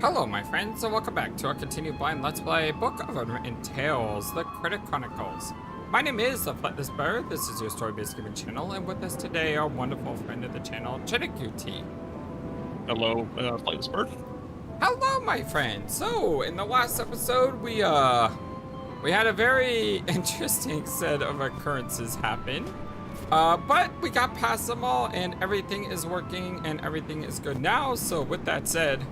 Hello my friends, and welcome back to our continued blind Let's Play Book of Unwritten Tales, the Critter Chronicles. My name is FlightlessBird, this is your story-based gaming channel, and with us today, our wonderful friend of the channel, THQ. Hello, FlightlessBird. Hello my friend! So, in the last episode, we had a very interesting set of occurrences happen. But we got past them all, and everything is working, and everything is good now, so with that said,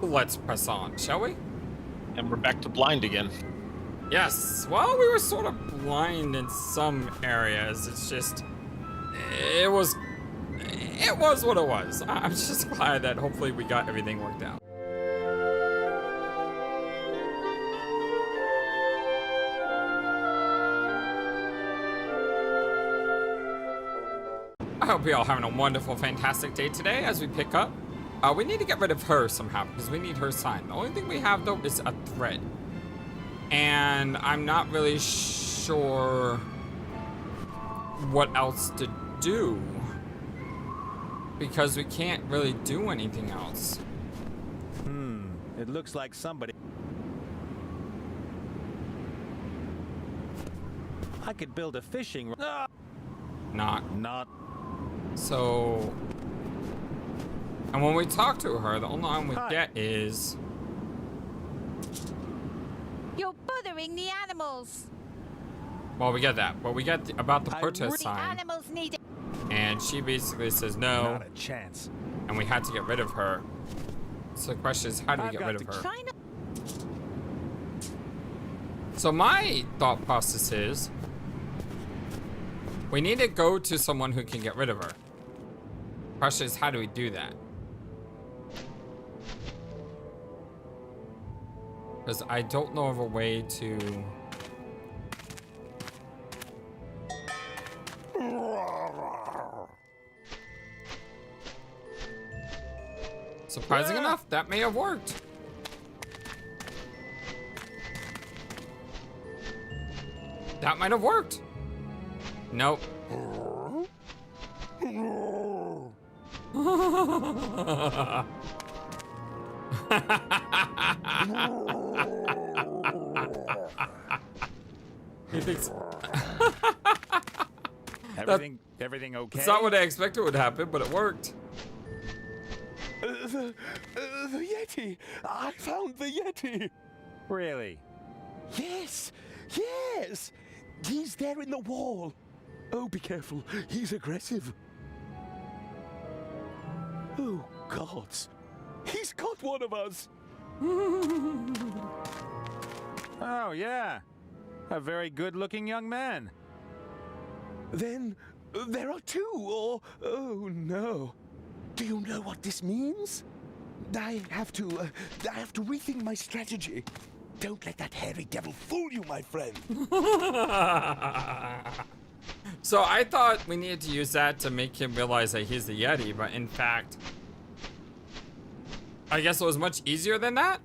let's press on, shall we? And we're back to blind again. Yes. Well, we were sort of blind in some areas. It's just, it was what it was. I'm just glad that hopefully we got everything worked out. I hope you're all having a wonderful, fantastic day today as we pick up. We need to get rid of her somehow because we need her sign. The only thing we have though is a thread. And I'm not really sure what else to do because we can't really do anything else. It looks like somebody... I could build a fishing... Not. So... And when we talk to her, the only line we get is... You're bothering the animals. Well, we get that, but we get about the protest sign. Animals need it. And she basically says no. Not a chance. And we had to get rid of her. So the question is, how do we get rid of her? So my thought process is, we need to go to someone who can get rid of her. Question is, how do we do that? Because I don't know of a way to... Surprising enough, that may have worked. That might have worked. Nope. He thinks everything okay? It's not what I expected would happen, but it worked. The Yeti! I found the Yeti! Really? Yes! Yes! He's there in the wall! Oh, be careful. He's aggressive. Oh, gods. He's got one of us! Oh, yeah. A very good-looking young man. Then there are two, or... Oh, no. Do you know what this means? I have to rethink my strategy. Don't let that hairy devil fool you, my friend. So I thought we needed to use that to make him realize that he's the Yeti, but in fact, I guess it was much easier than that?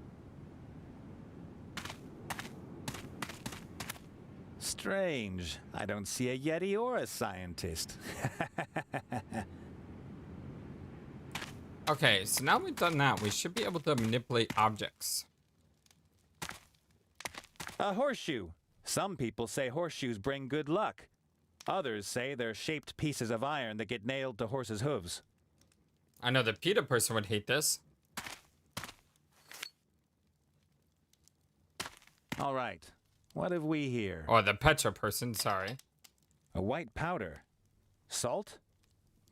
Strange. I don't see a Yeti or a scientist. Okay, so now we've done that, we should be able to manipulate objects. A horseshoe. Some people say horseshoes bring good luck. Others say they're shaped pieces of iron that get nailed to horses' hooves. I know the PETA person would hate this. All right. What have we here? Or the Petra person, sorry. A white powder. Salt?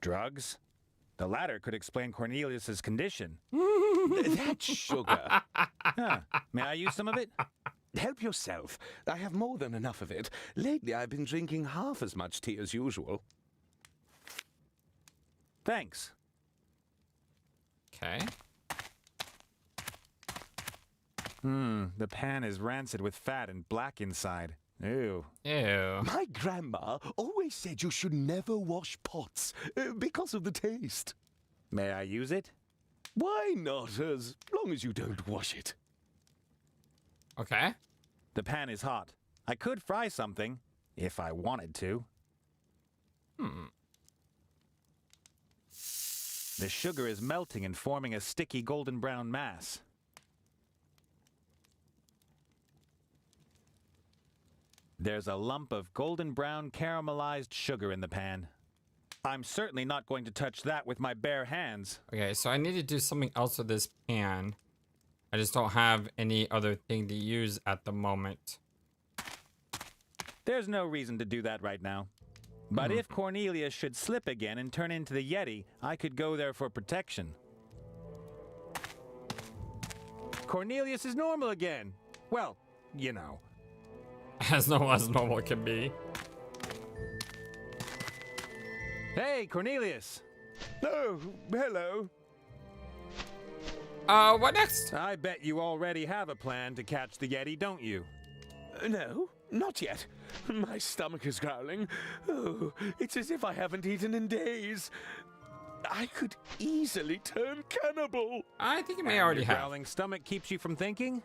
Drugs? The latter could explain Cornelius's condition. That's sugar. Huh. May I use some of it? Help yourself. I have more than enough of it. Lately, I've been drinking half as much tea as usual. Thanks. Okay. The pan is rancid with fat and black inside. Ew. Ew. My grandma always said you should never wash pots because of the taste. May I use it? Why not, as long as you don't wash it? Okay. The pan is hot. I could fry something, if I wanted to. The sugar is melting and forming a sticky golden brown mass. There's a lump of golden brown caramelized sugar in the pan. I'm certainly not going to touch that with my bare hands. Okay, so I need to do something else with this pan. I just don't have any other thing to use at the moment. There's no reason to do that right now. But if Cornelius should slip again and turn into the Yeti, I could go there for protection. Cornelius is normal again. Well, you know. As no as normal can be. Hey, Cornelius. Oh, hello. What next? I bet you already have a plan to catch the Yeti, don't you? No, not yet. My stomach is growling. Oh, it's as if I haven't eaten in days. I could easily turn cannibal. I think you may already Your have. growling stomach keeps you from thinking?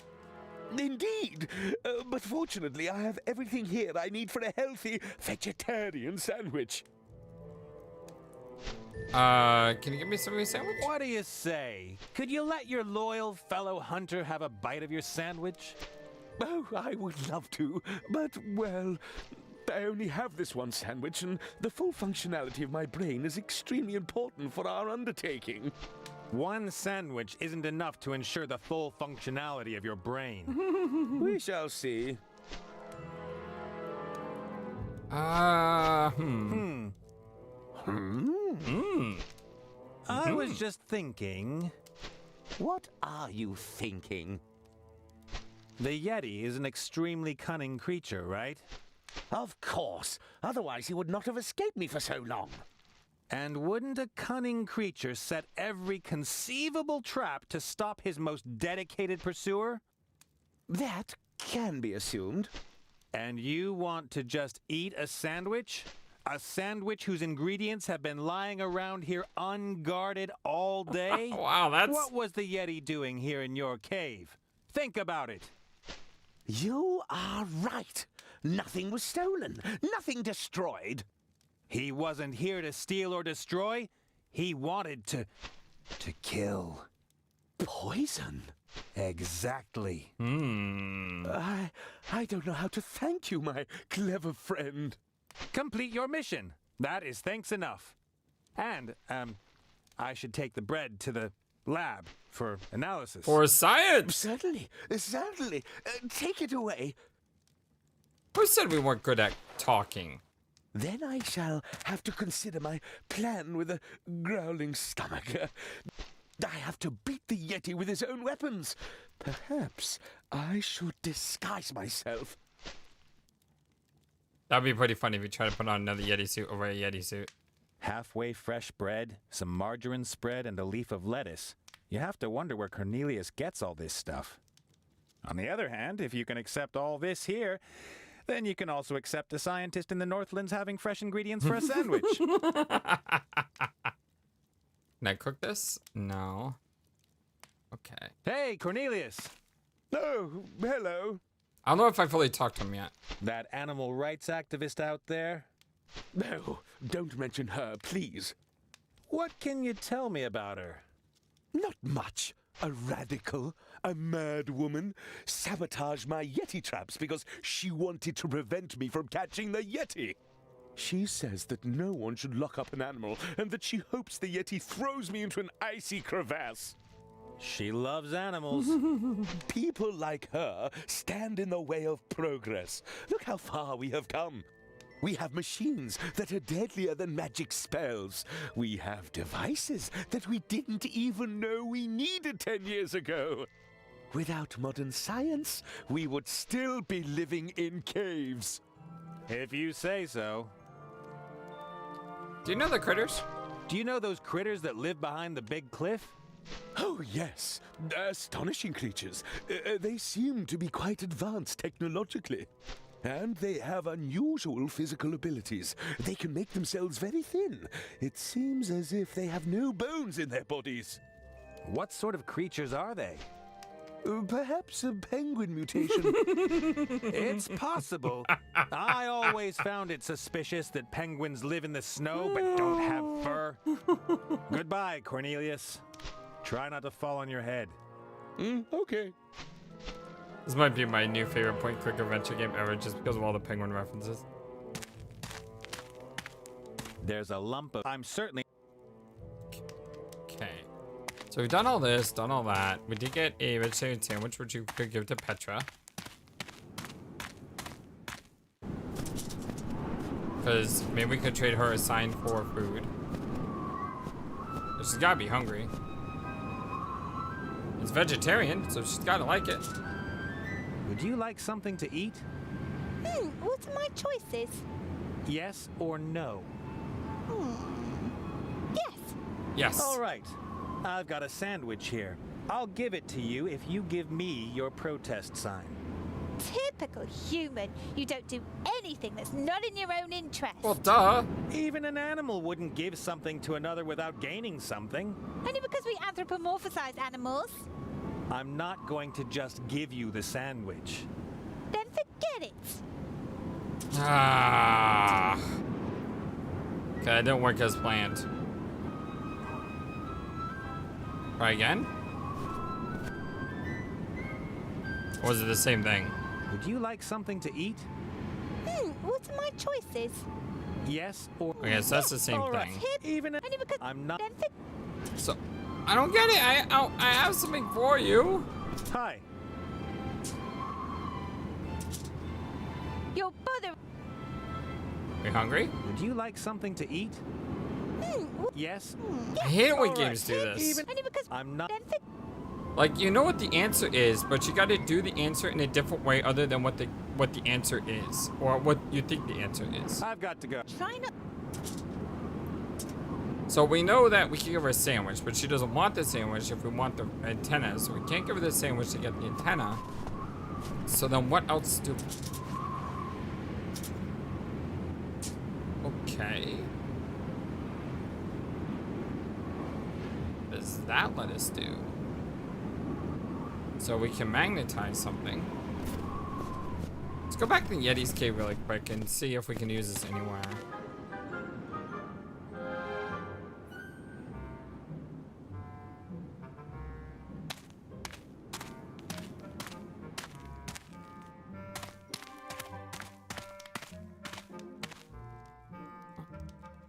Indeed. But fortunately, I have everything here I need for a healthy vegetarian sandwich. Can you give me some of your sandwich? What do you say? Could you let your loyal fellow hunter have a bite of your sandwich? Oh, I would love to, but, well, I only have this one sandwich, and the full functionality of my brain is extremely important for our undertaking. One sandwich isn't enough to ensure the full functionality of your brain. We shall see. I was just thinking, What are you thinking? the Yeti is an extremely cunning creature, right? Of course. Otherwise, he would not have escaped me for so long. And wouldn't a cunning creature set every conceivable trap to stop his most dedicated pursuer? That can be assumed. And you want to just eat a sandwich? A sandwich whose ingredients have been lying around here unguarded all day? Wow, that's... What was the Yeti doing here in your cave? Think about it. You are right. Nothing was stolen. Nothing destroyed. He wasn't here to steal or destroy. He wanted to kill. Poison? Exactly. I don't know how to thank you, my clever friend. Complete your mission. That is thanks enough. And, I should take the bread to the lab for analysis. For science! Certainly, certainly. Take it away. Who said we weren't good at talking? Then I shall have to consider my plan with a growling stomach. I have to beat the Yeti with his own weapons. Perhaps I should disguise myself. That'd be pretty funny if you try to put on another Yeti suit over a Yeti suit. Halfway fresh bread, some margarine spread, and a leaf of lettuce. You have to wonder where Cornelius gets all this stuff. On the other hand, if you can accept all this here, then you can also accept a scientist in the Northlands having fresh ingredients for a sandwich. Can I cook this? No. Okay. Hey, Cornelius! Oh, hello. I don't know if I fully talked to him yet. That animal rights activist out there? No, don't mention her, please. What can you tell me about her? Not much. A radical, a mad woman, sabotaged my Yeti traps because she wanted to prevent me from catching the Yeti. She says that no one should lock up an animal and that she hopes the Yeti throws me into an icy crevasse. She loves animals. People like her stand in the way of progress. Look how far we have come. We have machines that are deadlier than magic spells. We have devices that we didn't even know we needed 10 years ago. Without modern science, we would still be living in caves. If you say so. Do you know the critters? Do you know those critters that live behind the big cliff? Oh, yes. Astonishing creatures. They seem to be quite advanced technologically. And they have unusual physical abilities. They can make themselves very thin. It seems as if they have no bones in their bodies. What sort of creatures are they? Perhaps a penguin mutation. It's possible. I always found it suspicious that penguins live in the snow but don't have fur. Goodbye, Cornelius. Try not to fall on your head. Okay. This might be my new favorite point-click adventure game ever, just because of all the penguin references. There's a lump of... I'm certainly... Okay. So we've done all this, done all that. We did get a vegetarian sandwich, which you could give to Petra. Because maybe we could trade her a sign for food. But she's gotta be hungry. It's vegetarian, so she's gotta like it. Would you like something to eat? What are my choices? Yes or no? Yes. Yes. All right. I've got a sandwich here. I'll give it to you if you give me your protest sign. Typical human. You don't do anything that's not in your own interest. Well, duh. Even an animal wouldn't give something to another without gaining something. Only because we anthropomorphize animals. I'm not going to just give you the sandwich. Then forget it. Ah. Okay, it didn't work as planned. Try again? Or was it the same thing? Would you like something to eat? What are my choices? Yes or... Okay, so that's the same All right. thing. Even Only because I'm not... then So, I don't get it. I have something for you. Hi. you're bothering. Are you hungry? Would you like something to eat? Yes. I hate it when All games right. do this. Even Only because I'm not... then Like, you know what the answer is, but you gotta do the answer in a different way other than what the answer is. Or what you think the answer is. I've got to go. try not. So we know that we can give her a sandwich, but she doesn't want the sandwich if we want the antenna. So we can't give her the sandwich to get the antenna. So then what else do... Okay. What does that let us do? So we can magnetize something. Let's go back to the Yeti's cave really quick and see if we can use this anywhere.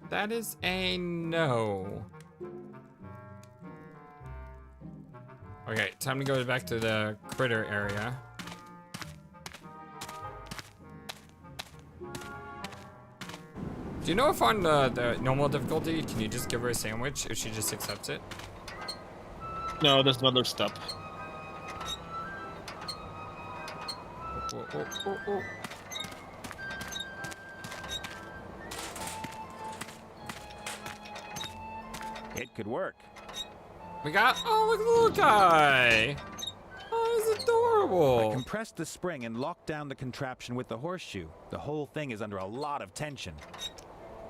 That is a no. Okay, time to go back to the critter area. Do you know if on the normal difficulty, can you just give her a sandwich if she just accepts it? No, there's another step. Oh, oh, oh, oh. It could work. We got, oh, look at the little guy. Oh, he's I adorable. compressed the spring and locked down the contraption with the horseshoe. The whole thing is under a lot of tension.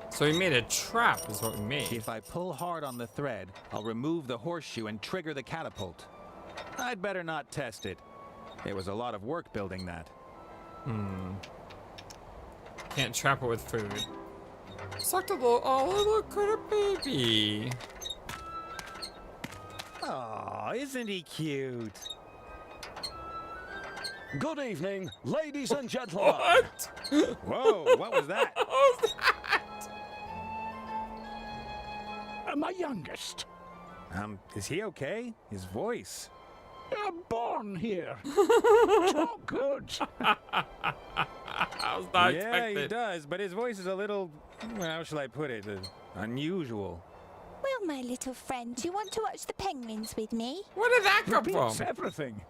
So we made a trap is what we made. If I pull hard on the thread, I'll remove the horseshoe and trigger the catapult. I'd better not test it. It was a lot of work building that. Can't trap it with food. Sucked a little, oh, little critter baby. Oh, isn't he cute? Good evening, ladies and gentlemen. What? Whoa, what was that? What was that? My youngest. Is he okay? His voice. Born here. So good. I was not Yeah, expecting. he does, but his voice is a little, how shall I put it, unusual. Well, my little friend, do you want to watch the penguins with me? Where did that come Repeats from? everything.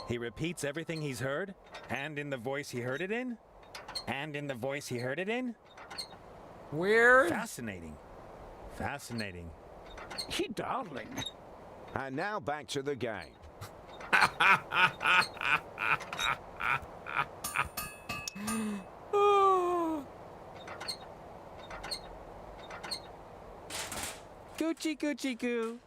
He repeats everything he's heard, and in the voice he heard it in, and in the voice he heard it in. Weird. Fascinating. Fascinating. He darling. And now back to the game. Coochie coochie coo.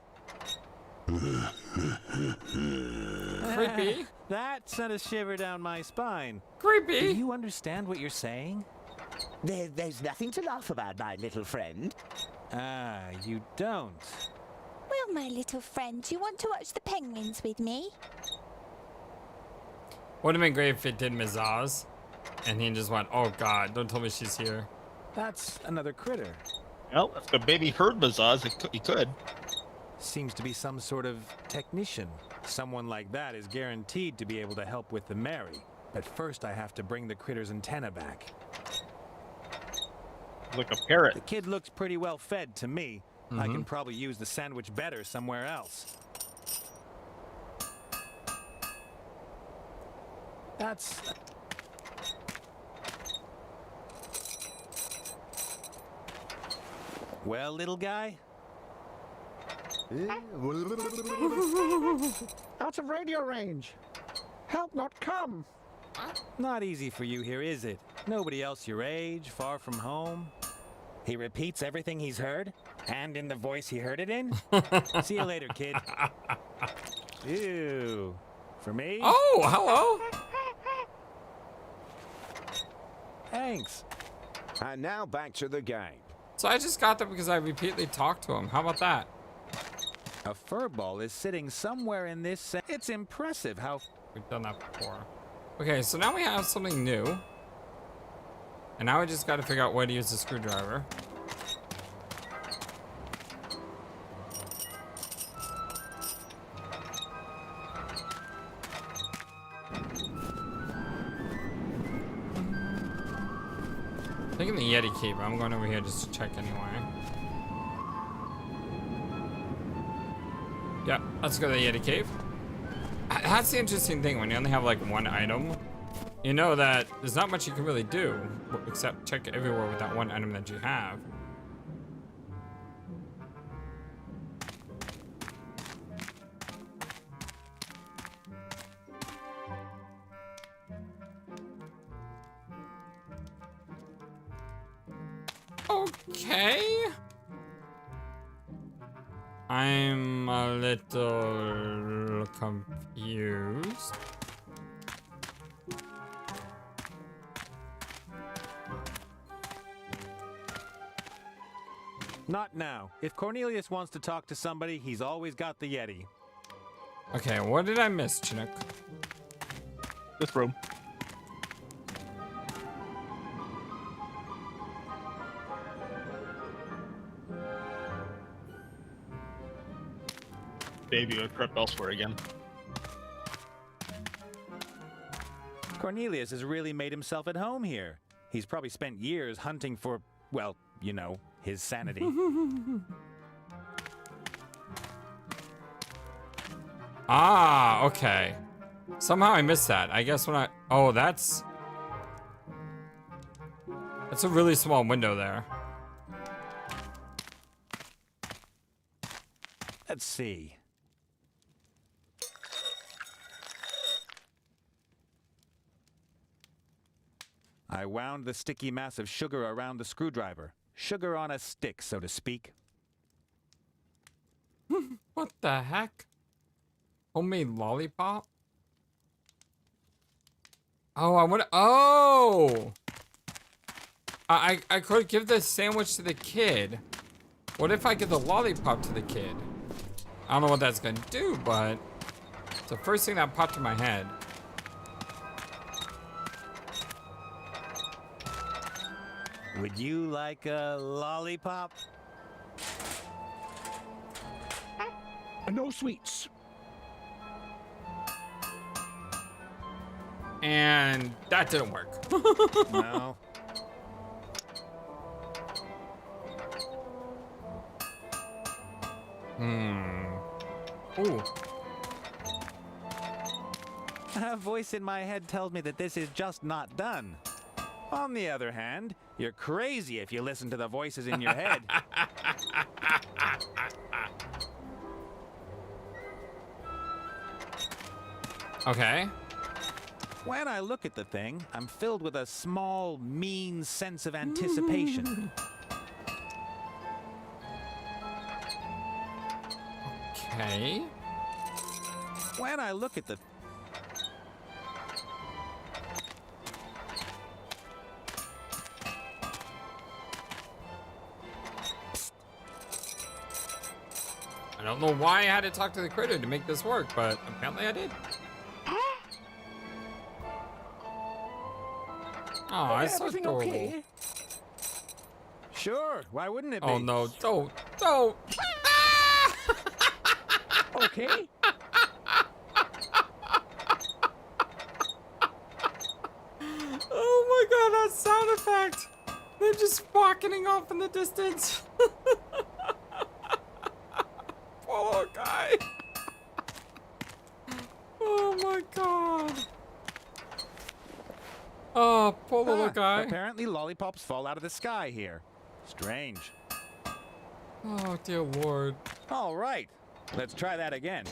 Creepy. That sent a shiver down my spine. Do Creepy. you understand what you're saying? There's nothing to laugh about, my little friend. Ah, you don't. Well, my little friend, do you want to watch the penguins with me? Would have been great if it did Mazaz. And he just went, oh god, don't tell me she's here. That's another critter. Well, if the baby heard Mazaz, he could. Seems to be some sort of technician. Someone like that is guaranteed to be able to help with the Mary. But first I have to bring the critter's antenna back. Like a parrot. The kid looks pretty well fed to me. I can probably use the sandwich better somewhere else. That's... Well, little guy? Out of radio range. Help not come. Not easy for you here, is it? Nobody else your age, far from home. He repeats everything he's heard, and in the voice he heard it in? See you later, kid. Ew. For me? Oh, hello. Thanks. And now back to the game. So I just got there because I repeatedly talked to him. How about that? A furball is sitting somewhere in this... It's impressive how... We've done that before. Okay, so now we have something new. And now I just got to figure out where to use the screwdriver. Taking the Yeti key, but I'm going over here just to check anyway. Yeah, let's go to the Yeti cave. That's the interesting thing, when you only have like one item, you know that there's not much you can really do except check everywhere with that one item that you have. Okay. I'm a little confused. Not now. If Cornelius wants to talk to somebody, he's always got the Yeti. Okay, what did I miss, Chinook? This room. Baby would crept elsewhere again. Cornelius has really made himself at home here. He's probably spent years hunting for, well, you know, his sanity. Ah, okay. Somehow I missed that. I guess when I... Oh, that's a really small window there. Let's see. I wound the sticky mass of sugar around the screwdriver. Sugar on a stick, so to speak. What the heck? Homemade lollipop? Oh, I want to... Oh! I could give the sandwich to the kid. What if I give the lollipop to the kid? I don't know what that's gonna do, but it's the first thing that popped in my head. Would you like a lollipop? No sweets. And that didn't work. No. Ooh. A voice in my head tells me that this is just not done. On the other hand, you're crazy if you listen to the voices in your head. Okay. When I look at the thing, I'm filled with a small, mean sense of anticipation. Okay. When I look at the... I don't know why I had to talk to the critter to make this work, but apparently I did. Oh, it's so Everything adorable. okay? Sure, why wouldn't it be? Oh no, don't. Okay. Oh my god, that sound effect! They're just walking off in the distance. Poor little guy. Oh my god. Oh, poor little guy. Apparently lollipops fall out of the sky here. Strange. Oh dear lord. All right, let's try that again.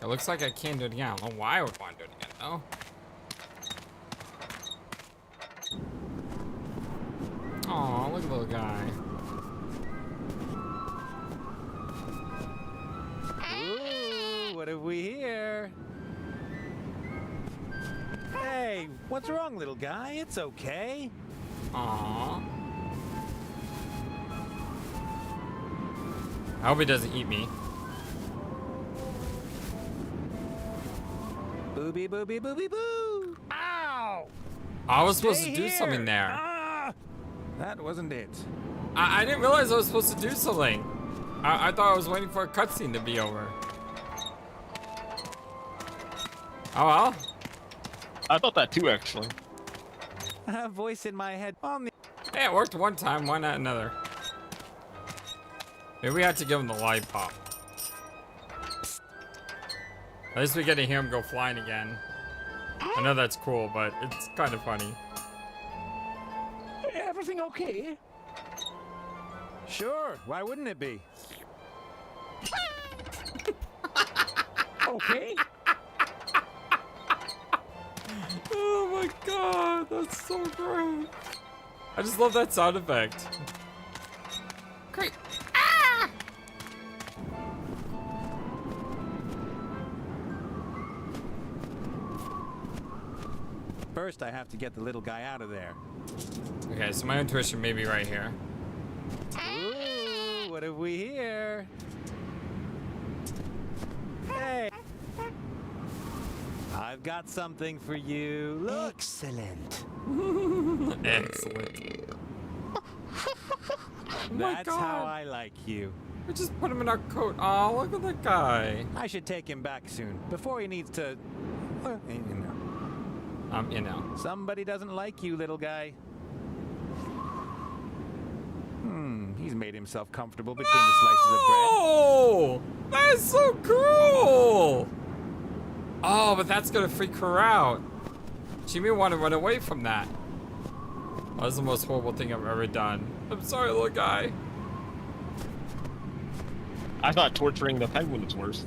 It looks like I can't do it again. I don't know why I would want to do it again, though. Aw, look at the little guy. Ooh, what have we here? Hey, what's wrong, little guy? It's okay. Aw. I hope he doesn't eat me. Booby, booby, booby, boo! Ow! I was supposed Stay to do here. something there. Ah! That wasn't it. I didn't realize I was supposed to do something. I thought I was waiting for a cutscene to be over. Oh well. I thought that too, actually. A voice in my head on the... Hey, it worked one time, why not another? Maybe we had to give him the lollipop. At least we get to hear him go flying again. I know that's cool, but it's kind of funny. Everything okay? Sure, why wouldn't it be? Okay. Oh my god, that's so great. I just love that sound effect. Great. Ah! First, I have to get the little guy out of there. Okay, so my intuition may be right here. Ooh, what have we here? Hey! I've got something for you. Look! Excellent. Excellent. my That's God. how I like you. We just put him in our coat. Oh, look at that guy. I should take him back soon, before he needs to... well, you know. You know. Somebody doesn't like you, little guy. He's made himself comfortable between the slices of bread. Oh, that is so cruel. Oh, but that's gonna freak her out. She may want to run away from that. Oh, that's the most horrible thing I've ever done. I'm sorry, little guy. I thought torturing the penguin was worse.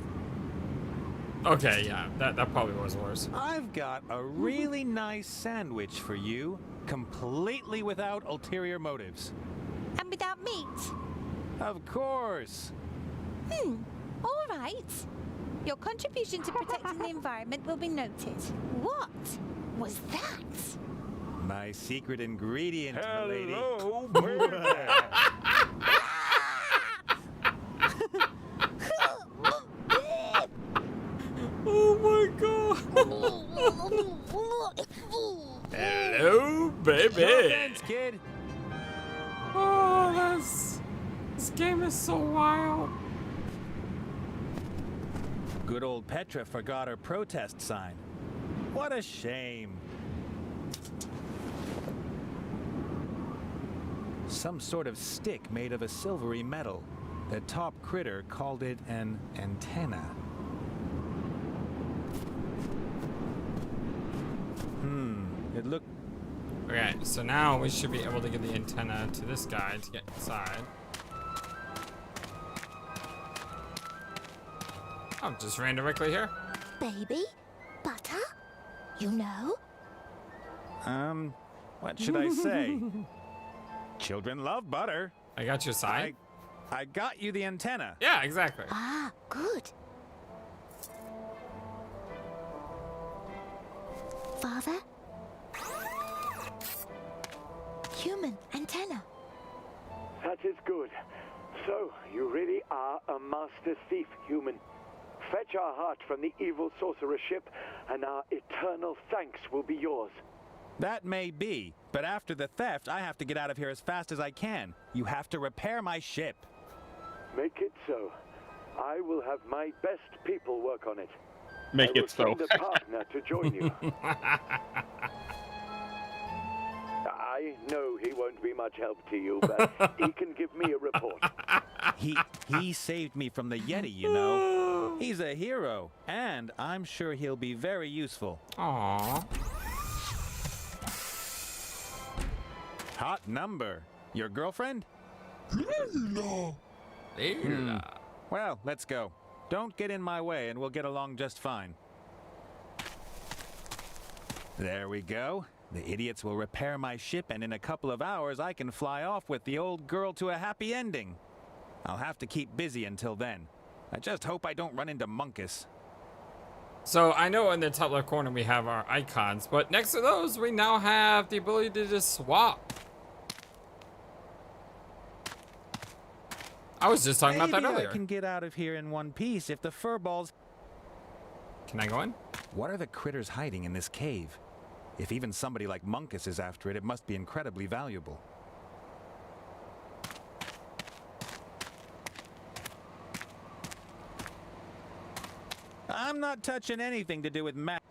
Okay, yeah, that probably was worse. I've got a really nice sandwich for you, completely without ulterior motives. And without meat? Of course. All right. Your contribution to protecting the environment will be noted. What was that? My secret ingredient, lady. Hello, baby. Oh my god. Hello, baby. No offense, kid. Oh, this game is so wild. Good old Petra forgot her protest sign. What a shame. Some sort of stick made of a silvery metal. The top critter called it an antenna. It looked... Okay, so now we should be able to get the antenna to this guy to get inside. Oh, just ran directly here. Baby? Butter? You know? What should I say? Children love butter. I got your side. I got you the antenna. Yeah, exactly. Ah, good. Father? Human antenna. That is good. So, you really are a master thief, human. Fetch our heart from the evil sorcerer ship, and our eternal thanks will be yours. That may be, but after the theft, I have to get out of here as fast as I can. You have to repair my ship. Make it so. I will have my best people work on it. Make I will it so. send a partner to join you. I know he won't be much help to you, but he can give me a report. He saved me from the Yeti, you know. He's a hero, and I'm sure he'll be very useful. Aww. Hot number. Your girlfriend? Layla. Well, let's go. Don't get in my way, and we'll get along just fine. There we go. The idiots will repair my ship, and in a couple of hours, I can fly off with the old girl to a happy ending. I'll have to keep busy until then. I just hope I don't run into Munkus. So I know in the top left corner we have our icons, but next to those we now have the ability to just swap. I was just talking about that earlier. I can get out of here in one piece if the furballs... Can I go in? What are the critters hiding in this cave? If even somebody like Munkus is after it, it must be incredibly valuable. I'm not touching anything to do with Matt.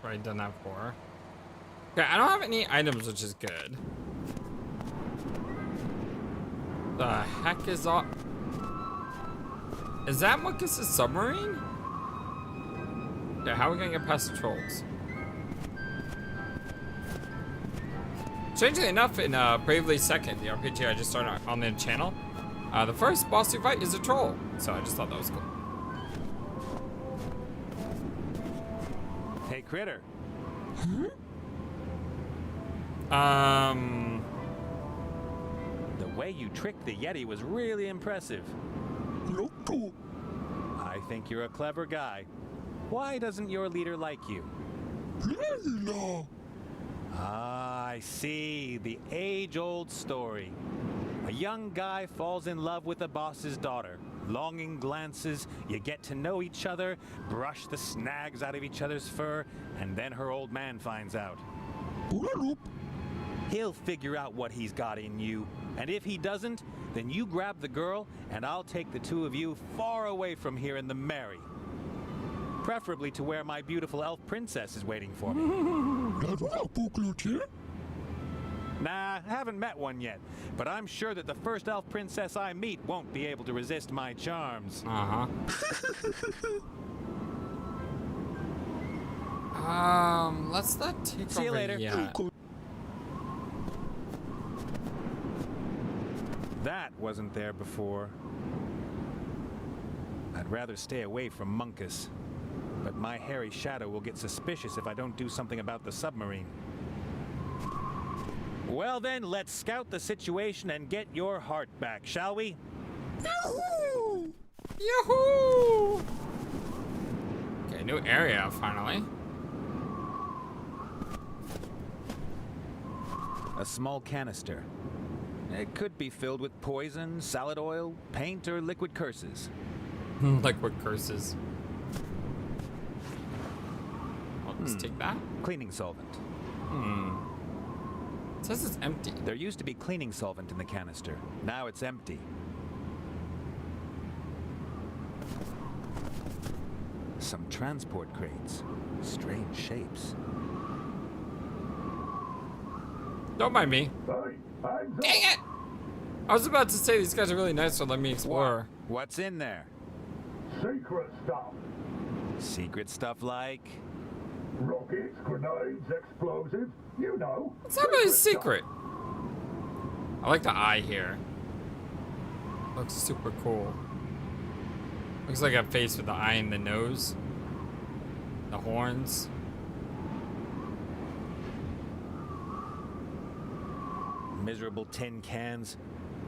Already done that before. Okay, I don't have any items, which is good. The heck is all... Is that Munkus' submarine? Yeah, how are we gonna get past the trolls? Strangely enough, in Bravely Second, the RPG I just started on the channel, the first boss you fight is a troll. So I just thought that was cool. Hey, Critter. The way you tricked the Yeti was really impressive. I think you're a clever guy. Why doesn't your leader like you? Ah, I see. The age-old story. A young guy falls in love with the boss's daughter. Longing glances, you get to know each other, brush the snags out of each other's fur, and then her old man finds out. He'll figure out what he's got in you, and if he doesn't, then you grab the girl, and I'll take the two of you far away from here in the Mary. Preferably to where my beautiful elf princess is waiting for me. Nah, I haven't met one yet, but I'm sure that the first elf princess I meet won't be able to resist my charms. Let's not take See you over later. yet. That wasn't there before. I'd rather stay away from Munkus, but my hairy shadow will get suspicious if I don't do something about the submarine. Well then, let's scout the situation and get your heart back, shall we? Yahoo! Yahoo! Okay, new area, finally. A small canister. It could be filled with poison, salad oil, paint, or liquid curses. Liquid curses. I'll just take that. Cleaning solvent. It says it's empty. There used to be cleaning solvent in the canister. Now it's empty. Some transport crates. Strange shapes. Don't mind me. Dang it! I was about to say these guys are really nice, so let me explore. What's in there? Secret stuff. Secret stuff like? Rockets, grenades, explosives, you know. It's not really a secret. I like the eye here. Looks super cool. Looks like a face with the eye and the nose. The horns. Miserable tin cans.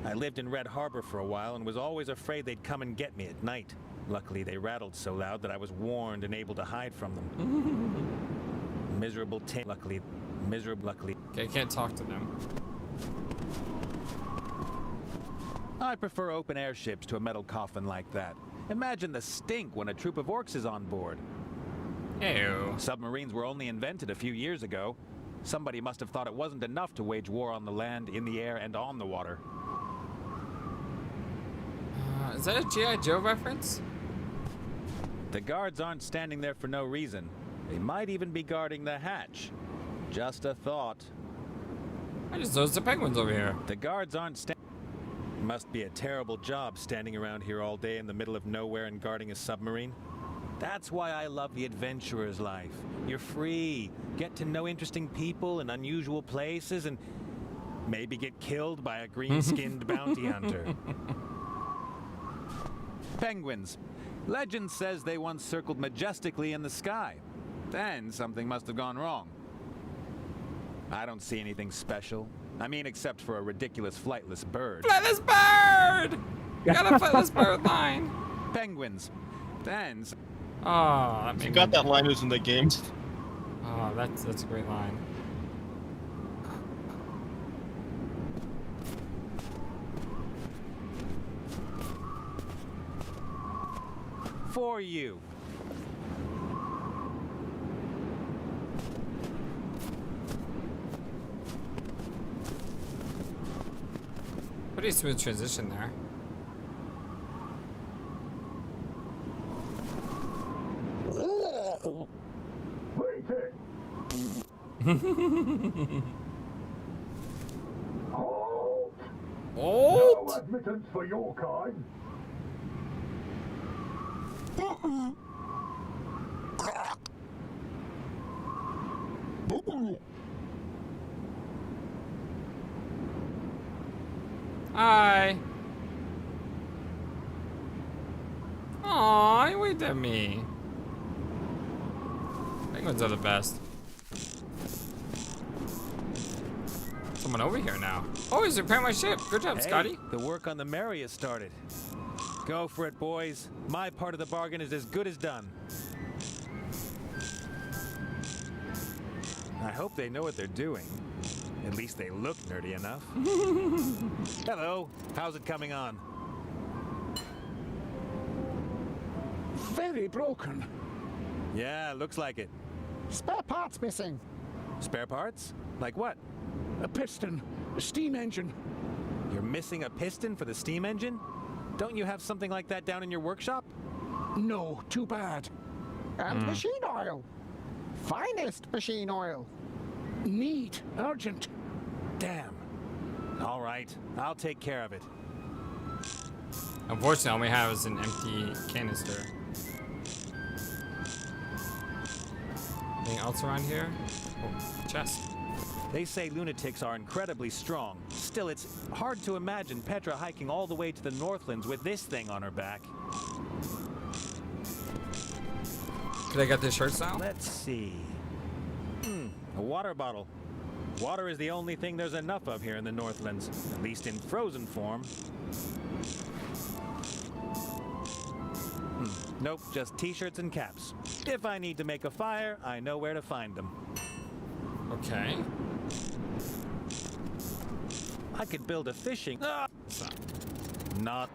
I lived in Red Harbor for a while and was always afraid they'd come and get me at night. Luckily, they rattled so loud that I was warned and able to hide from them. Miserable tin. Luckily. Okay, I can't talk to them. I prefer open airships to a metal coffin like that. Imagine the stink when a troop of orcs is on board. Ew. Submarines were only invented a few years ago. Somebody must have thought it wasn't enough to wage war on the land, in the air, and on the water. Is that a G.I. Joe reference? The guards aren't standing there for no reason. They might even be guarding the hatch. Just a thought. I just noticed the penguins over here. The guards aren't standing. Must be a terrible job standing around here all day in the middle of nowhere and guarding a submarine. That's why I love the adventurer's life. You're free, get to know interesting people in unusual places, and maybe get killed by a green-skinned bounty hunter. Penguins. Legend says they once circled majestically in the sky. Then something must have gone wrong. I don't see anything special. I mean, except for a ridiculous flightless bird. Flightless bird! Got a flightless bird line. Penguins. Then... Oh, that You made got me... that line who's in the game. Oh, that's a great line. For you. Pretty smooth transition there. Wait it! Halt! Oh! No admittance for your kind. Hi. Aw, you waved at me. Penguins are the best. Someone over here now. Oh, he's repairing my ship. Good job, Hey, Scotty. the work on the Mary has started. Go for it, boys. My part of the bargain is as good as done. I hope they know what they're doing. At least they look nerdy enough. Hello. How's it coming on? Very broken. Yeah, looks like it. Spare parts missing. Spare parts? Like what? A piston, a steam engine. You're missing a piston for the steam engine? Don't you have something like that down in your workshop? No, too bad. And machine oil. Finest machine oil. Need, urgent. Damn. All right, I'll take care of it. Unfortunately, all we have is an empty canister. Anything else around here? Oh, chest. They say lunatics are incredibly strong. Still, it's hard to imagine Petra hiking all the way to the Northlands with this thing on her back. Could I get this shirt now? Let's see. A water bottle. Water is the only thing there's enough of here in the Northlands, at least in frozen form. Nope, just t-shirts and caps. If I need to make a fire, I know where to find them. Okay. I could build a fishing... Not...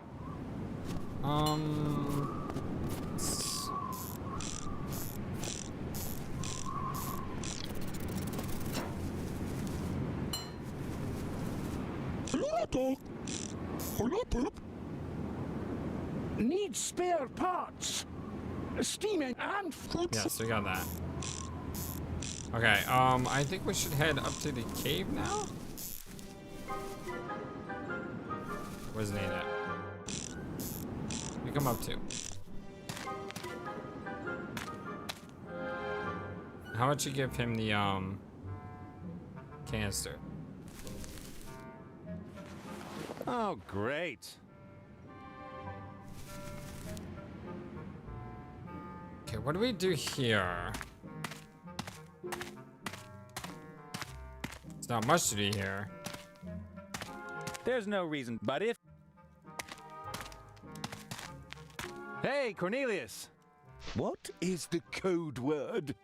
Need spare parts. A steam engine and... Yes, we got that. Okay, I think we should head up to the cave now. Where's Nate at? We come up to. How much you give him the canister? Oh, great. Okay, what do we do here? There's not much to do here. There's no reason, but if... Hey, Cornelius! What is the code word?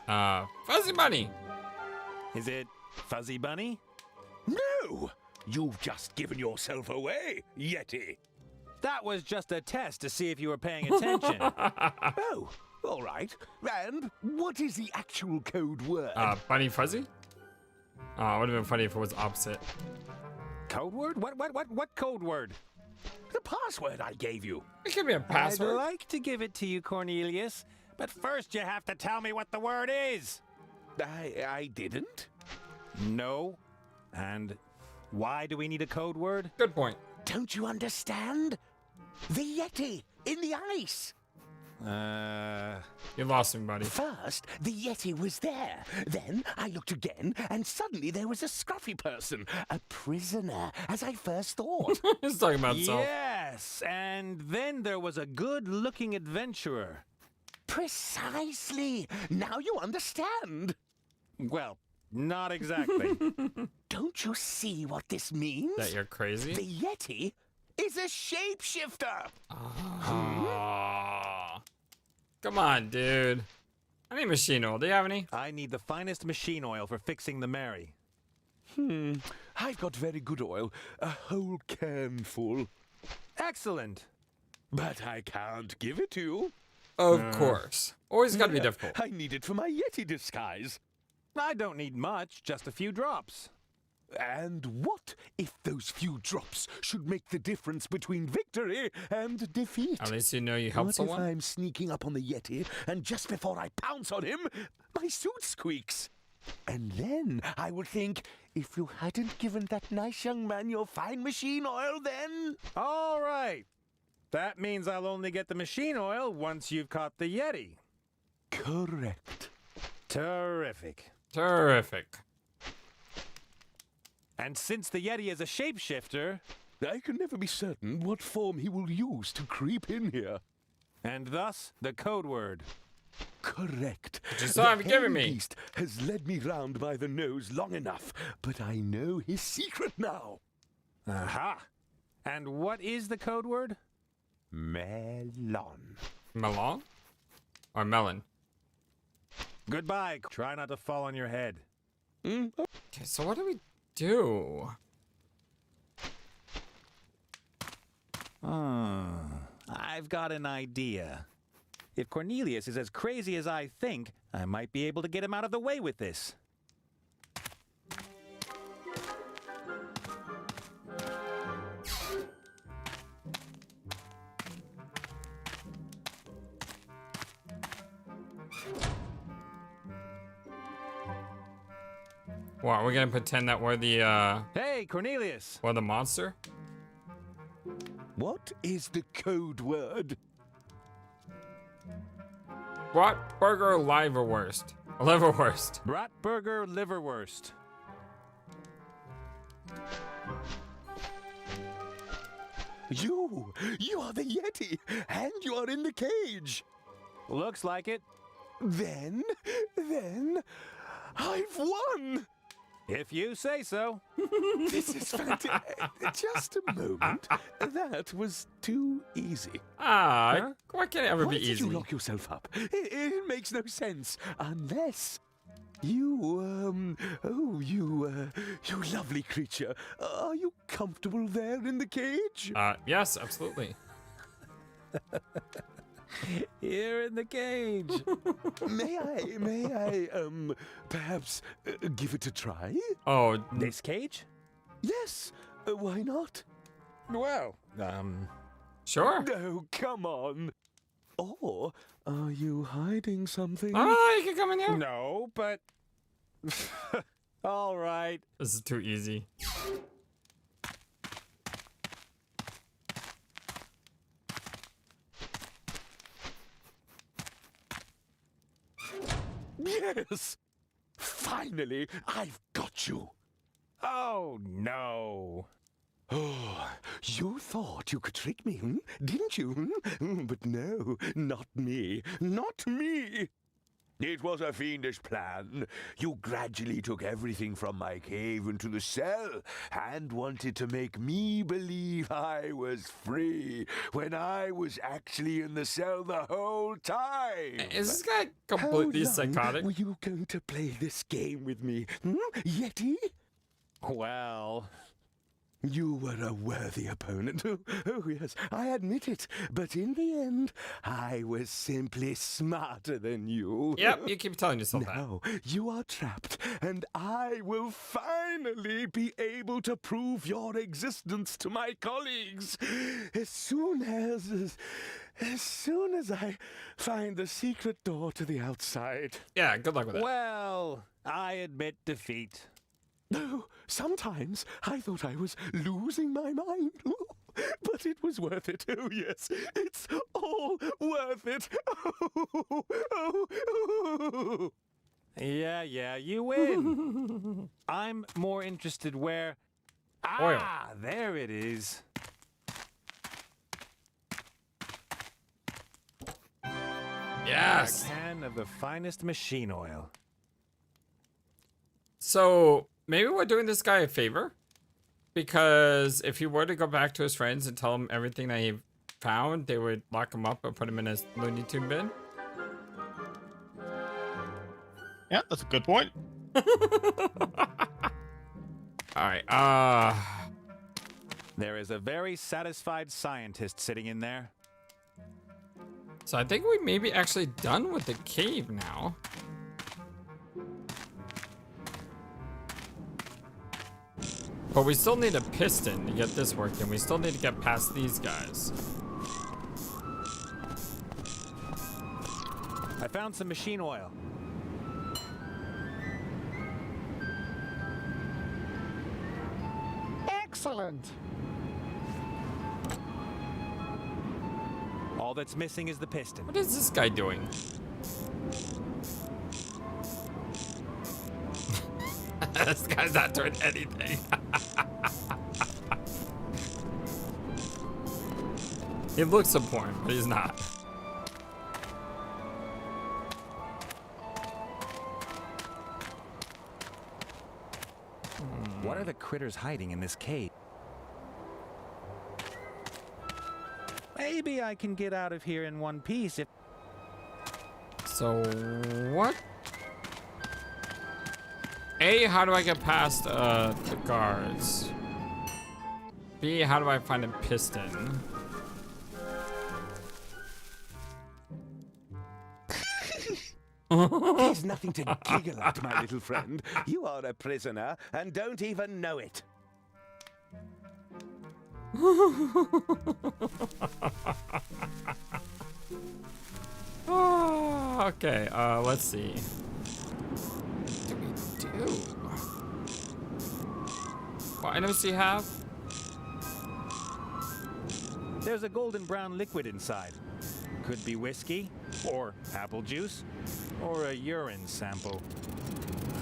Fuzzy Bunny! Is it Fuzzy Bunny? No! You've just given yourself away, Yeti. That was just a test to see if you were paying attention. Oh, all right. And what is the actual code word? Bunny Fuzzy? Oh, it would have been funny if it was opposite. Code word? What code word? The password I gave you. It could be a password. I'd like to give it to you, Cornelius, but first you have to tell me what the word is. I didn't. No. And why do we need a code word? Good point. Don't you understand? The Yeti in the ice. You lost me, buddy. First, the Yeti was there. Then I looked again, and suddenly there was a scruffy person, a prisoner, as I first thought. He's talking about himself. Yes, and then there was a good-looking adventurer. Precisely. Now you understand. Well, not exactly. Don't you see what this means? That you're crazy? The Yeti is a shapeshifter. Oh. Come on, dude. I need machine oil. Do you have any? I need the finest machine oil for fixing the Mary. I've got very good oil, a whole can full. Excellent. But I can't give it to you. Of course. Always gotta be difficult. I need it for my Yeti disguise. I don't need much, just a few drops. And what if those few drops should make the difference between victory and defeat? At least you know you helped What someone. if I'm sneaking up on the Yeti, and just before I pounce on him, my suit squeaks? And then I would think, if you hadn't given that nice young man your fine machine oil, then... All right. That means I'll only get the machine oil once you've caught the Yeti. Correct. Terrific. Terrific. And since the Yeti is a shapeshifter, I can never be certain what form he will use to creep in here. and thus the code word. Correct. But you still haven't given me. The beast has led me round by the nose long enough, but I know his secret now. Aha! And what is the code word? Melon. Melon? Or melon? Goodbye. Try not to fall on your head. Okay, so what do we do? I've got an idea. If Cornelius is as crazy as I think, I might be able to get him out of the way with this. What, are we gonna pretend that we're the, Hey, Cornelius! we're the monster? What is the code word? Brat burger liverwurst. Liverwurst. Bratburger liverwurst. You are the Yeti, and you are in the cage. Looks like it. Then, I've won. If you say so. This is fantastic. Just a moment. That was too easy. Ah, why can't it ever Why be did easy? you lock yourself up? It makes no sense unless you, you lovely creature. Are you comfortable there in the cage? Yes, absolutely. Here in the cage. May I, perhaps give it a try? Oh, This cage? Yes, why not? Well, sure. No, come on. Or are you hiding something? Ah, you can come in here. no, but... All right. This is too easy. Yes! Finally, I've got you. Oh, no. Oh, you thought you could trick me, didn't you? But no, not me. Not me! It was a fiendish plan. You gradually took everything from my cave into the cell and wanted to make me believe I was free when I was actually in the cell the whole time. Is this guy completely How long psychotic? were you going to play this game with me, Yeti? Well... You were a worthy opponent. Oh, yes, I admit it. But in the end, I was simply smarter than you. Yep, you keep telling yourself that. Now you are trapped, and I will finally be able to prove your existence to my colleagues as soon as I find the secret door to the outside. Yeah, good luck with that. Well, I admit defeat. No, sometimes I thought I was losing my mind. But it was worth it. Oh, yes. It's all worth it. Oh. Yeah, you win. I'm more interested where... Oil. Ah, there it is. Yes. A can of the finest machine oil. So maybe we're doing this guy a favor, because if he were to go back to his friends and tell them everything that he found, they would lock him up and put him in a Looney Tune bin. Yeah, that's a good point. All right. There is a very satisfied scientist sitting in there. So I think we may be actually done with the cave now. But we still need a piston to get this working. We still need to get past these guys. I found some machine oil. Excellent. All that's missing is the piston. What is this guy doing? This guy's not doing anything. He looks important, but he's not. What are the critters hiding in this cave? Maybe I can get out of here in one piece if... So, what? A, how do I get past the guards? B, how do I find a piston? There's nothing to giggle at, my little friend. You are a prisoner and don't even know it. Oh, okay, let's see. What do we do? What items do you have? There's a golden brown liquid inside. Could be whiskey, or apple juice, or a urine sample.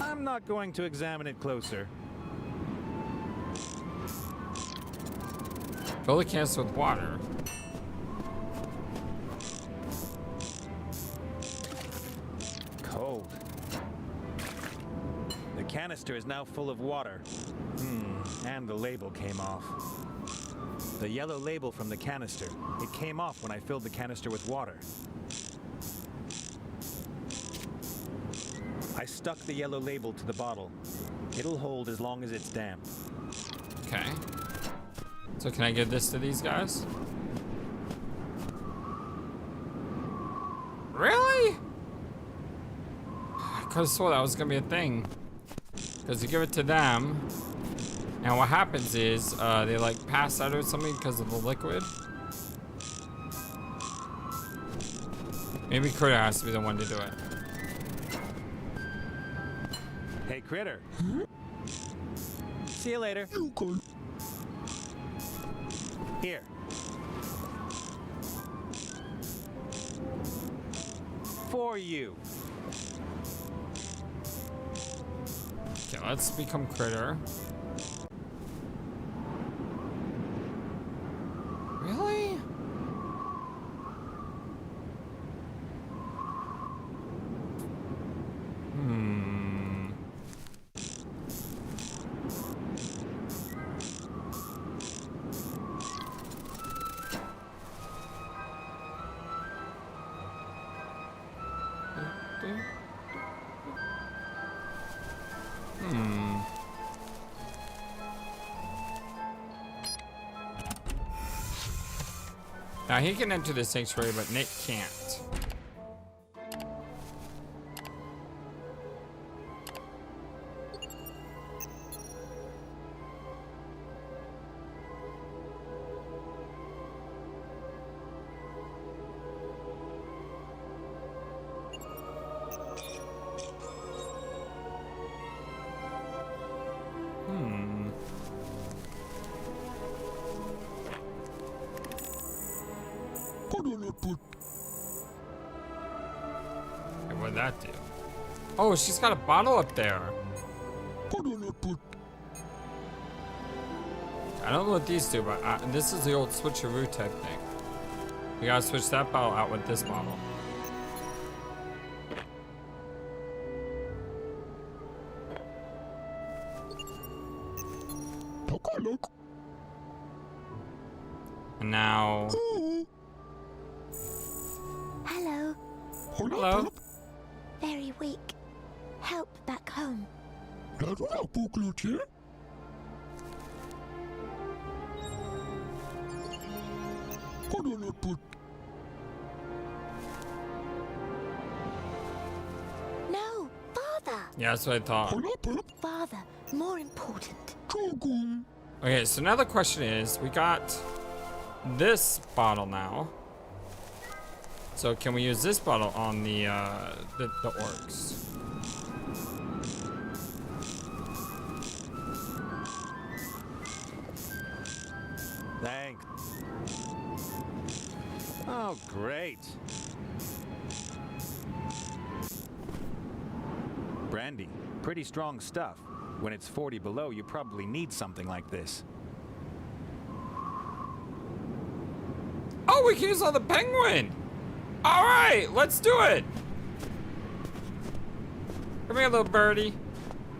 I'm not going to examine it closer. Fill the canister with water. Cold. The canister is now full of water. And the label came off. The yellow label from the canister. It came off when I filled the canister with water. I stuck the yellow label to the bottle. It'll hold as long as it's damp. Okay. So can I give this to these guys? Really? I could have swore that was gonna be a thing. Because you give it to them, and what happens is they like pass out or something because of the liquid. Maybe Critter has to be the one to do it. Hey, Critter. See you later. Here. For you. Okay, let's become Critter. Really? Now he can enter the sanctuary, but Nate can't. What'd that do? Oh, she's got a bottle up there. I don't know what these do, but this is the old switcheroo type thing. You gotta switch that bottle out with this bottle. And now... Hello. Hello. Very weak. Help back home. No, father. Yeah, that's what I thought. Father, more important. Okay, so now the question is, we got this bottle now. So can we use this bottle on the orcs? Thanks. Oh, great. Brandy, pretty strong stuff. When it's 40 below, you probably need something like this. Oh, we can use on the penguin! Alright, let's do it! Come here, little birdie.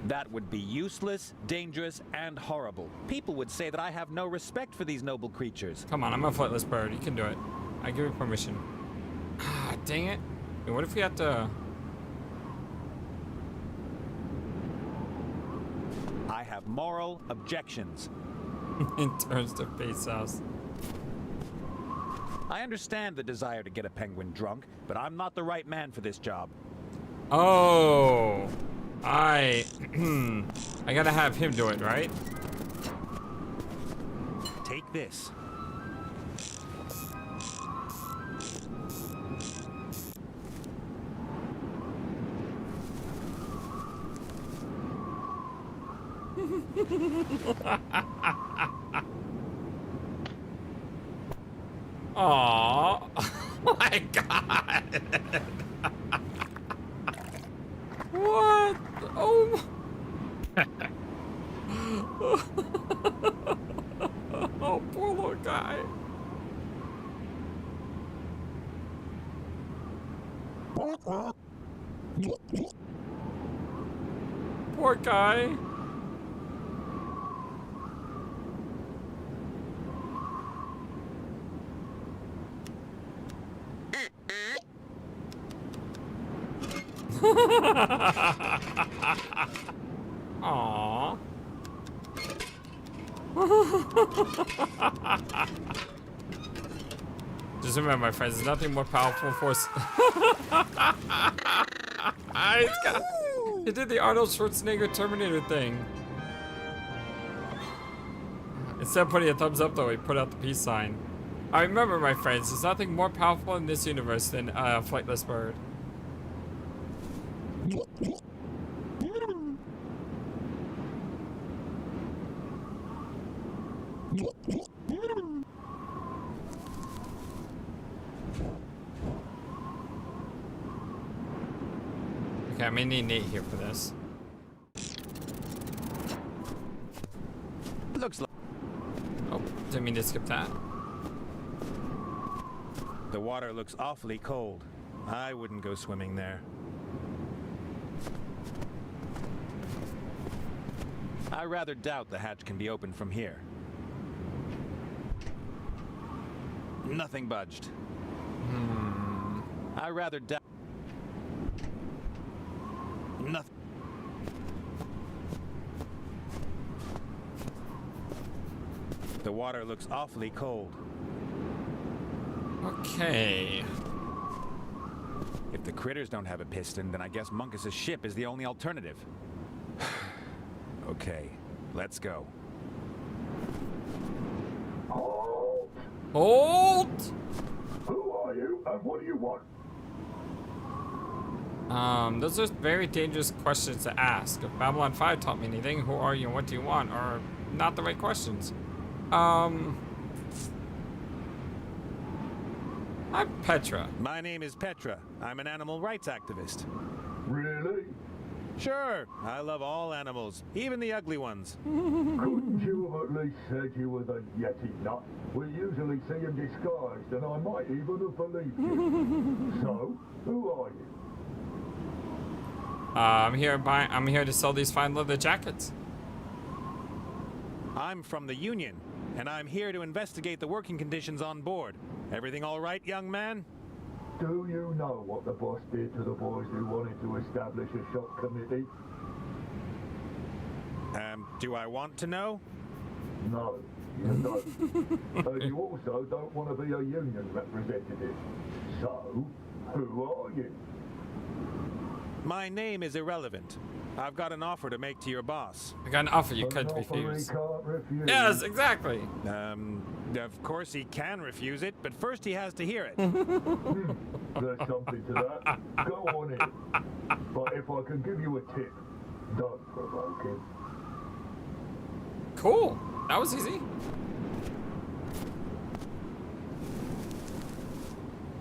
That would be useless, dangerous, and horrible. People would say that I have no respect for these noble creatures. Come on, I'm a flightless bird. You can do it. I give you permission. Ah, dang it. Wait, what if we have to... I have moral objections. in terms to face house. I understand the desire to get a penguin drunk, but I'm not the right man for this job. Oh, I gotta have him do it, right? Take this. Aww. Oh my god. What? Oh. Oh, poor little guy. Poor guy. Aww. Just remember, my friends, there's nothing more powerful for he did the Arnold Schwarzenegger Terminator thing. Instead of putting a thumbs up, though, he put out the peace sign. I remember, my friends, there's nothing more powerful in this universe than FlightlessBird. Okay, I may need Nate here for this. Looks like... Oh, didn't mean to skip that. The water looks awfully cold. I wouldn't go swimming there. I rather doubt the hatch can be opened from here. Nothing budged. I rather doubt... Nothing. The water looks awfully cold. Okay. If the critters don't have a piston, then I guess Munkus's ship is the only alternative. Okay, let's go. Halt! Hold! Who are you and what do you want? Those are very dangerous questions to ask. If Babylon 5 taught me anything, who are you and what do you want are not the right questions. I'm Petra. My name is Petra. I'm an animal rights activist. Really? Sure, I love all animals, even the ugly ones. Couldn't you have at least said you were the Yeti nut? We usually see him disguised, and I might even have believed you. So, who are you? I'm here to sell these fine leather jackets. I'm from the Union, and I'm here to investigate the working conditions on board. Everything all right, young man? Do you know what the boss did to the boys who wanted to establish a shop committee? Do I want to know? No, you don't. And you also don't want to be a union representative. So, who are you? My name is irrelevant. I've got an offer to make to your boss. I got an offer you An can't offer he refuse. can't refuse. Yes, exactly. Of course he can refuse it, but first he has to hear it. There's something to that. Go on in. But if I can give you a tip, don't provoke him. Cool. That was easy.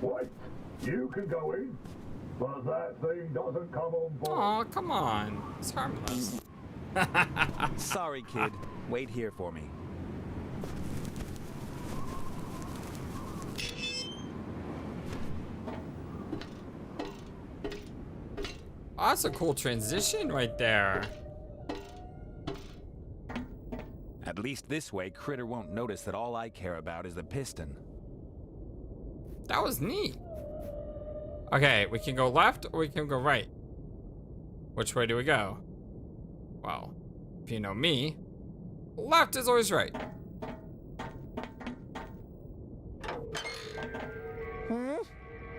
Wait, you can go in, but that thing doesn't come on board. Aw, come on. It's harmless. Sorry, kid. Wait here for me. Oh, that's a cool transition right there. At least this way, Critter won't notice that all I care about is the piston. That was neat. Okay, we can go left or we can go right. Which way do we go? Well, if you know me, left is always right.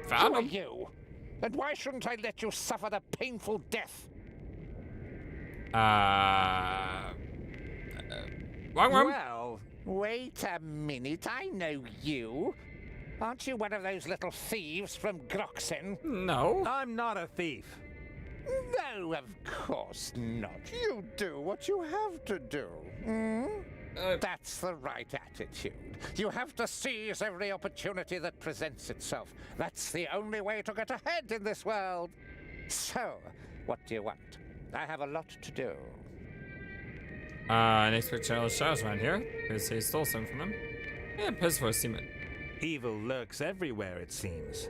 Found him. you? And why shouldn't I let you suffer the painful death? Wrong one. Well, wait a minute. I know you. Aren't you one of those little thieves from Groxen? No. I'm not a thief. No, of course not. You do what you have to do. That's the right attitude. You have to seize every opportunity that presents itself. That's the only way to get ahead in this world. So, what do you want? I have a lot to do. Next picture of shadows around here. Because he stole some from them. Yeah, piss for a seaman. Evil lurks everywhere, it seems.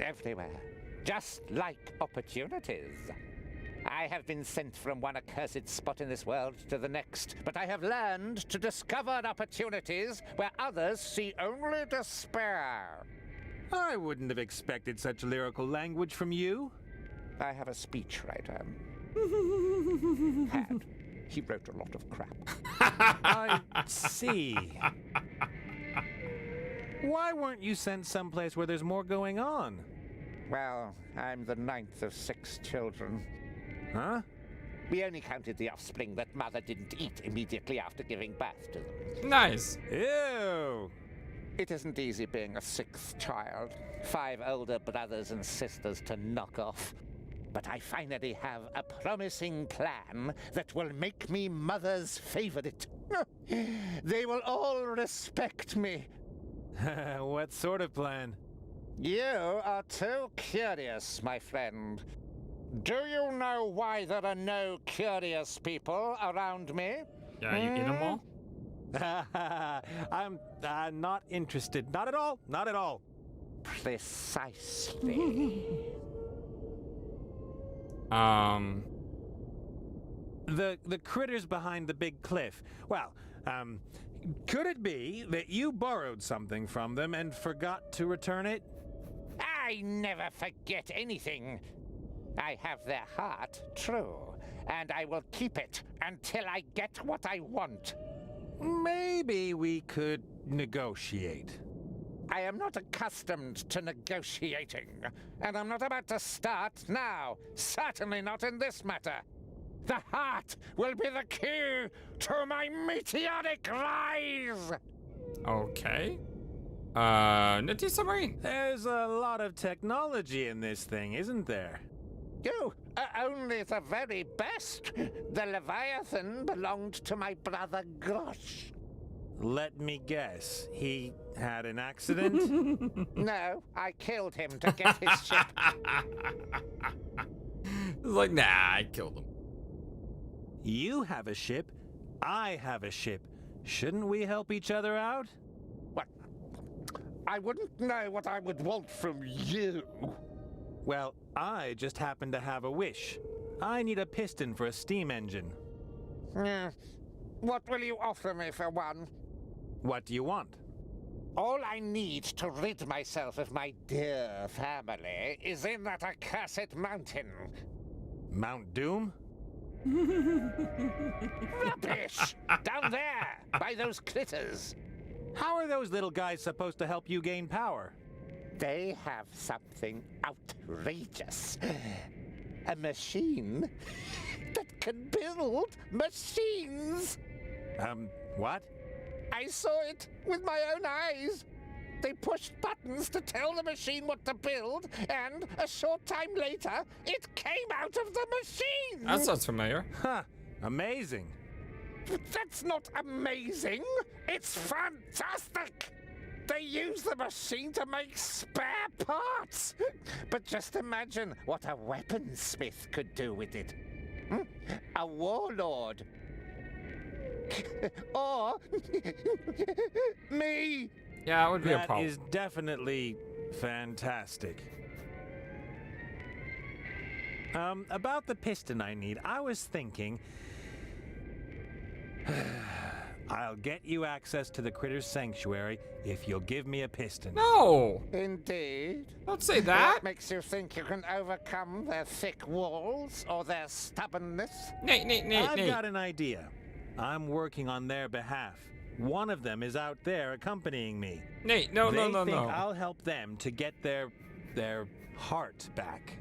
Everywhere. Just like opportunities. I have been sent from one accursed spot in this world to the next, but I have learned to discover opportunities where others see only despair. I wouldn't have expected such lyrical language from you. I have a speechwriter. Had. He wrote a lot of crap. I see. Why weren't you sent someplace where there's more going on? Well, I'm the 9th of 6 children. Huh? We only counted the offspring that mother didn't eat immediately after giving birth to them. Nice. Ew! It isn't easy being a 6th child. 5 older brothers and sisters to knock off. But I finally have a promising plan that will make me mother's favorite. They will all respect me. What sort of plan? You are too curious, my friend. Do you know why there are no curious people around me? Yeah, you eat them all? I'm not interested. Not at all. Not at all. Precisely. The critters behind the big cliff. Well, could it be that you borrowed something from them and forgot to return it? I never forget anything. I have their heart, true, and I will keep it until I get what I want. Maybe we could negotiate. I am not accustomed to negotiating, and I'm not about to start now. Certainly not in this matter. The heart will be the key to my meteoric rise! Okay. Nifty Submarine. There's a lot of technology in this thing, isn't there? You are only the very best. The Leviathan belonged to my brother Gosh. Let me guess. He had an accident? No, I killed him to get his ship. It's like, nah, I killed him. You have a ship. I have a ship. Shouldn't we help each other out? What? I wouldn't know what I would want from you. Well, I just happen to have a wish. I need a piston for a steam engine. What will you offer me for one? What do you want? All I need to rid myself of my dear family is in that accursed mountain. Mount Doom? Rubbish! Down there, by those critters. How are those little guys supposed to help you gain power? They have something outrageous. A machine that can build machines. What? I saw it with my own eyes. They pushed buttons to tell the machine what to build, and a short time later, it came out of the machine. That sounds familiar. Huh. Amazing. That's not amazing. It's fantastic. They use the machine to make spare parts. But just imagine what a weaponsmith could do with it. A warlord. Or me. Yeah, it would be a That problem. is definitely fantastic. About the piston I need, I was thinking... I'll get you access to the Critter's Sanctuary if you'll give me a piston. No! Indeed. Don't say that. What makes you think you can overcome their thick walls or their stubbornness? Nate. I've got an idea. I'm working on their behalf. One of them is out there accompanying me. Nate, no. They think I'll help them to get their heart back.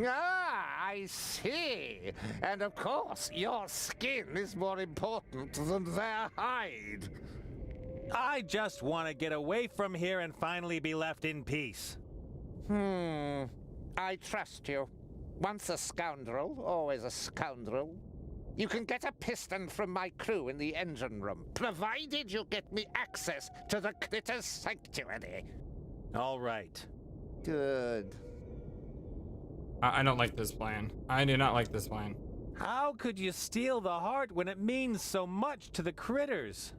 Ah, I see. And of course, your skin is more important than their hide. I just want to get away from here and finally be left in peace. I trust you. Once a scoundrel, always a scoundrel. You can get a piston from my crew in the engine room, provided you get me access to the Critter's Sanctuary. All right. Good. I don't like this plan. I do not like this plan. How could you steal the heart when it means so much to the critters?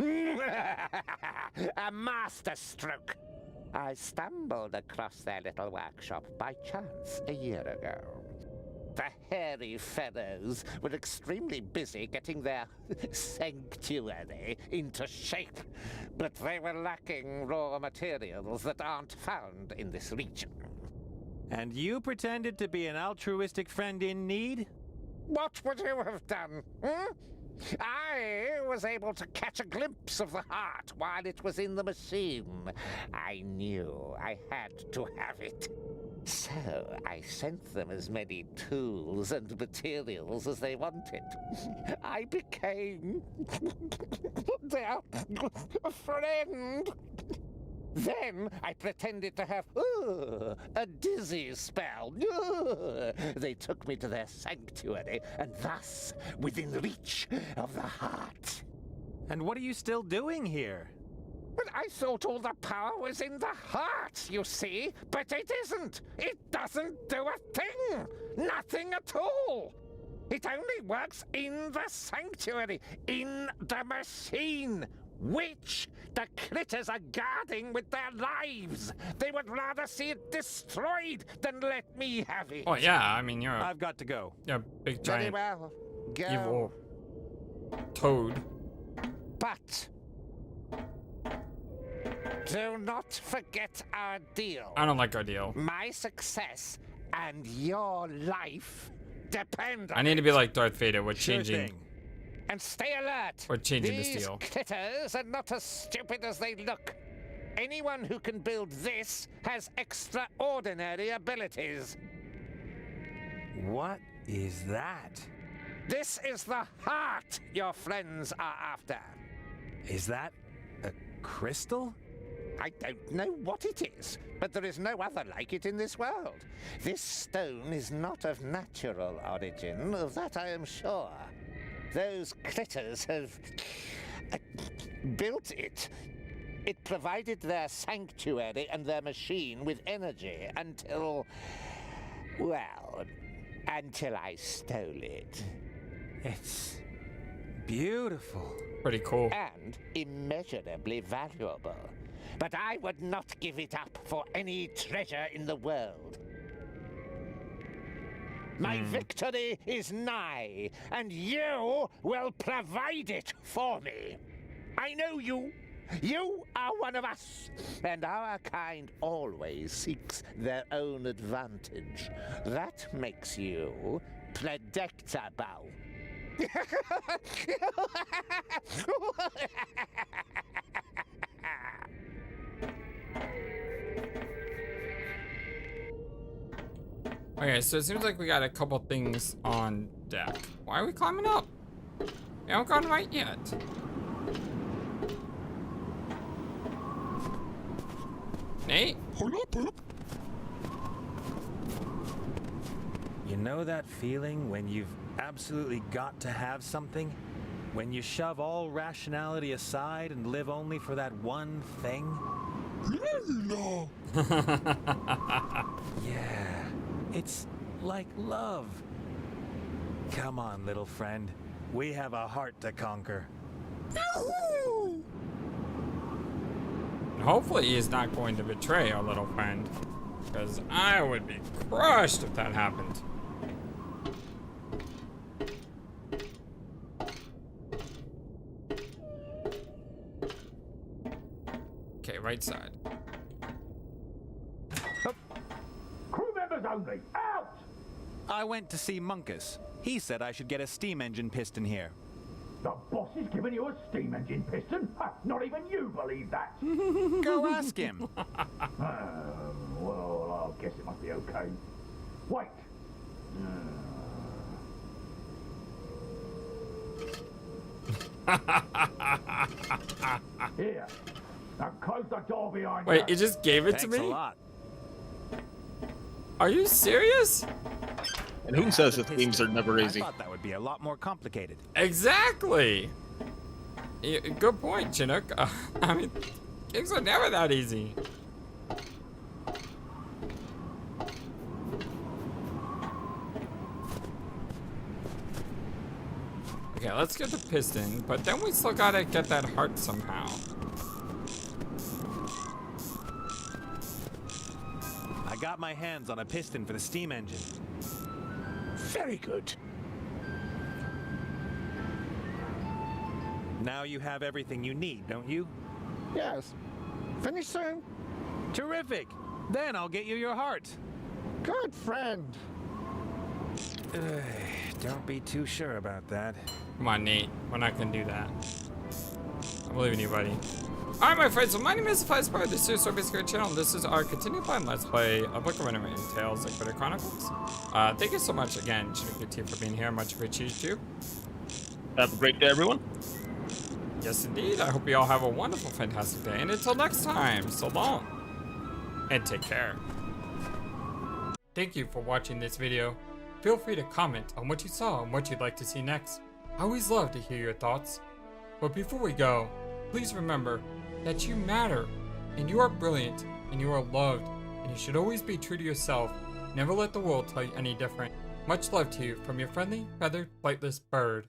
A masterstroke. I stumbled across their little workshop by chance a year ago. The hairy fellows were extremely busy getting their sanctuary into shape, but they were lacking raw materials that aren't found in this region. And you pretended to be an altruistic friend in need? What would you have done? I was able to catch a glimpse of the heart while it was in the machine. I knew I had to have it. So I sent them as many tools and materials as they wanted. I became their friend. Then I pretended to have a dizzy spell. They took me to their sanctuary, and thus within reach of the heart. And what are you still doing here? But I thought all the power was in the heart, you see. But it isn't. It doesn't do a thing. Nothing at all. It only works in the sanctuary, in the machine, which the critters are guarding with their lives. They would rather see it destroyed than let me have it. Oh yeah, I mean you're I've got to go. a big Very giant well. Go. evil toad. But do not forget our deal. I don't like our deal. My success and your life depend on I need to be like Darth Vader with Sure changing thing. And stay alert. We're changing These this deal. critters are not as stupid as they look. Anyone who can build this has extraordinary abilities. What is that? This is the heart your friends are after. Is that a crystal? I don't know what it is, but there is no other like it in this world. This stone is not of natural origin, of that I am sure. Those critters have built it. It provided their sanctuary and their machine with energy until, well, until I stole it. It's beautiful. Pretty cool. And immeasurably valuable. But I would not give it up for any treasure in the world. My victory is nigh, and you will provide it for me. I know you. You are one of us, and our kind always seeks their own advantage. That makes you predictable. Okay, so it seems like we got a couple things on deck. Why are we climbing up? We haven't gone right yet. Nate? You know that feeling when you've absolutely got to have something? When you shove all rationality aside and live only for that one thing? No. Yeah, it's like love. Come on, little friend. We have a heart to conquer. Hopefully he's not going to betray our little friend, because I would be crushed if that happened. Okay, right side. Crew members only, out! I went to see Munkus. He said I should get a steam engine piston here. The boss is giving you a steam engine piston? Ha, not even you believe that. Go ask him. Well, I guess it must be okay. Wait. Here. Now close the door behind you. Wait, you just gave it to Thanks me? a lot. Are you serious? And who says that things are never easy? I thought that would be a lot more complicated. Exactly. Good point, Chinook. I mean, things are never that easy. Okay, let's get the piston, but then we still gotta get that heart somehow. I got my hands on a piston for the steam engine. Very good. Now you have everything you need, don't you? Yes. Finish soon? Terrific! Then I'll get you your heart. Good friend. Don't be too sure about that. Come on, Nate. We're not gonna do that. I believe in you, buddy. Alright, my friends, so my name is FlightlessBird. This is our channel, and this is our continued plan Let's Play a Book of Unwritten Tales, like Critter Chronicles. Thank you so much again, Chinook team, for being here. Much appreciated you. Have a great day, everyone. Yes, indeed. I hope you all have a wonderful, fantastic day. And until next time, so long. And take care. Thank you for watching this video. Feel free to comment on what you saw and what you'd like to see next. I always love to hear your thoughts. But before we go, please remember that you matter, and you are brilliant, and you are loved, and you should always be true to yourself. Never let the world tell you any different. Much love to you from your friendly, feathered, flightless bird.